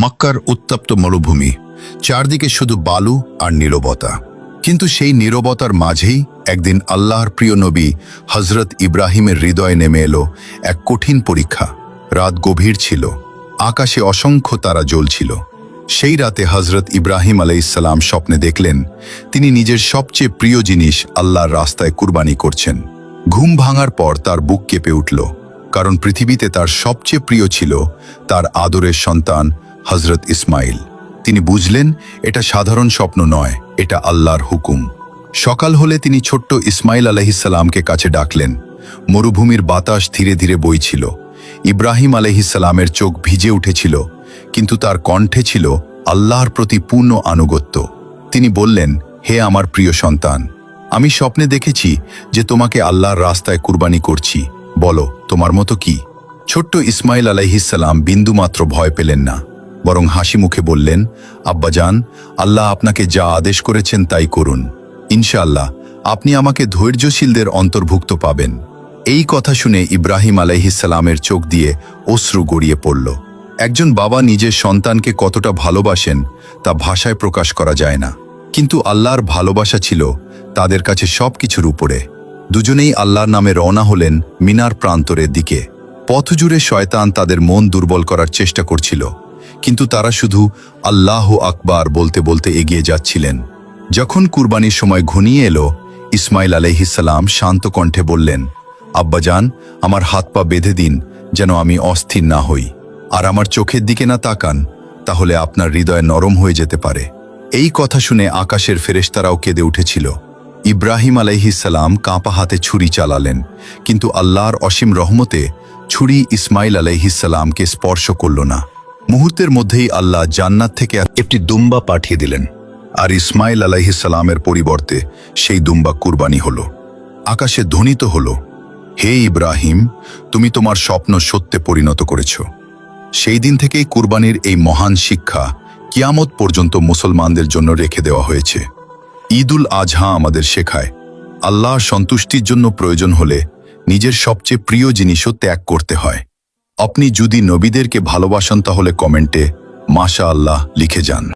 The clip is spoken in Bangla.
মক্কার উত্তপ্ত মরুভূমি, চারদিকে শুধু বালু আর নীরবতা। কিন্তু সেই নীরবতার মাঝেই একদিন আল্লাহর প্রিয় নবী হজরত ইব্রাহিমের হৃদয়ে নেমে এলো এক কঠিন পরীক্ষা। রাত গভীর ছিল, আকাশে অসংখ্য তারা জ্বলছিল। সেই রাতে হজরত ইব্রাহিম আলাইহিসসালাম স্বপ্নে দেখলেন তিনি নিজের সবচেয়ে প্রিয় জিনিস আল্লাহর রাস্তায় কুরবানি করছেন। ঘুম ভাঙার পর তার বুক কেঁপে উঠল, কারণ পৃথিবীতে তার সবচেয়ে প্রিয় ছিল তার আদরের সন্তান হজরত ইসমাইল। তিনি বুঝলেন এটা সাধারণ স্বপ্ন নয়, এটা আল্লাহর হুকুম। সকাল হলে তিনি ছোট্ট ইসমাইল আলাইহিসসালামকে কাছে ডাকলেন। মরুভূমির বাতাস ধীরে ধীরে বইছিল। ইব্রাহিম আলাইহিসসালামের চোখ ভিজে উঠেছিল, কিন্তু তার কণ্ঠে ছিল আল্লাহর প্রতি পূর্ণ আনুগত্য। তিনি বললেন, হে আমার প্রিয় সন্তান, আমি স্বপ্নে দেখেছি যে তোমাকে আল্লাহর রাস্তায় কুরবানি করছি। বলো, তোমার মতো কি? ছোট্ট ইসমাইল আলাইহিসসালাম বিন্দুমাত্র ভয় পেলেন না, বরং হাসি মুখে বললেন, আব্বাজান, আল্লাহ আপনাকে যা আদেশ করেছেন তাই করুন। ইনশাআল্লাহ আপনি আমাকে ধৈর্যশীলদের অন্তর্ভুক্ত পাবেন। এই কথা শুনে ইব্রাহিম আলাইহিসসালামের চোখ দিয়ে অশ্রু গড়িয়ে পড়ল। একজন বাবা নিজের সন্তানকে কতটা ভালোবাসেন তা ভাষায় প্রকাশ করা যায় না, কিন্তু আল্লাহর ভালোবাসা ছিল তাদের কাছে সবকিছুর উপরে। দুজনেই আল্লাহর নামে রওনা হলেন মিনার প্রান্তরের দিকে। পথ জুড়ে শয়তান তাদের মন দুর্বল করার চেষ্টা করছিল, কিন্তু তারা শুধু আল্লাহু আকবার বলতে বলতে এগিয়ে যাচ্ছিলেন। যখন কুরবানির সময় ঘনিয়ে এলো, ইসমাইল আলাইহিসসালাম শান্ত কণ্ঠে বললেন, আব্বাজান, আমার হাত পা বেঁধে দিন যেন আমি অস্থির না হই। আর আমার চোখের দিকে না তাকান, তাহলে আপনার হৃদয় নরম হয়ে যেতে পারে। এই কথা শুনে আকাশের ফেরেশতারাও কেঁদে উঠেছিল। ইব্রাহিম আলাইহিসসালাম কাঁপা হাতে ছুরি চালালেন, কিন্তু আল্লাহর অসীম রহমতে ছুরি ইসমাইল আলাইহিসসালামকে স্পর্শ করল না। মুহূর্তের মধ্যেই আল্লাহ জান্নাত থেকে একটি দুম্বা পাঠিয়ে দিলেন, আর ইসমাইল আলাইহিসসালামের পরিবর্তে সেই দুম্বা কুরবানি হলো। আকাশে ধ্বনিত হলো, হে ইব্রাহিম, তুমি তোমার স্বপ্ন সত্যে পরিণত করেছ। সেই দিন থেকেই কুরবানির এই মহান শিক্ষা কিয়ামত পর্যন্ত মুসলমানদের জন্য রেখে দেওয়া হয়েছে। ঈদুল আজহা আমাদের শেখায়, আল্লাহর সন্তুষ্টির জন্য প্রয়োজন হলে নিজের সবচেয়ে প্রিয় জিনিসও ত্যাগ করতে হয়। আপনি যদি নবীদেরকে ভালোবাসেন তাহলে কমেন্টে মাশাআল্লাহ লিখে যান।